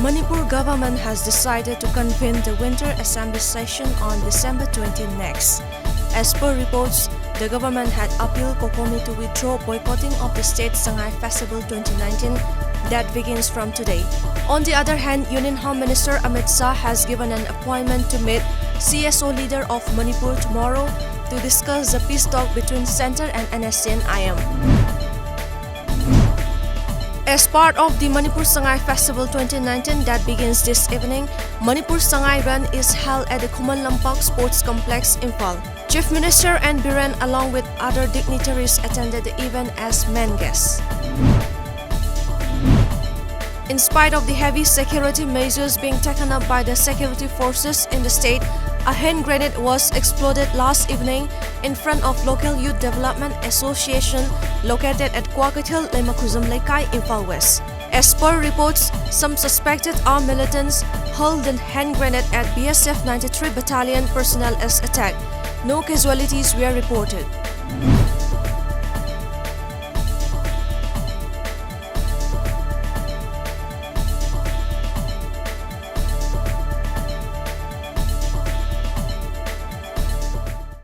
Manipur government has decided to convene the Winter Assembly session on December 20 next. As per reports, the government had appealed Kokomi to withdraw boycotting of the State Sangai Festival 2019 that begins from today. On the other hand, Union Home Minister Amit Shah has given an appointment to meet CSO leader of Manipur tomorrow to discuss the peace talk between Centre and NSC and IM. As part of the Manipur Sangai Festival 2019 that begins this evening, Manipur Sangai Run is held at the Khuman Lampak Sports Complex, Imphal. Chief Minister and Biren along with other dignitaries attended the event as main guests. In spite of the heavy security measures being taken up by the security forces in the state, a hand grenade was exploded last evening in front of Local Youth Development Association located at Kwakathil Lemakuzum Lekai, Imphal West. As per reports, some suspected armed militants hurled a hand grenade at BSF 93 Battalion personnel as attacked. No casualties were reported.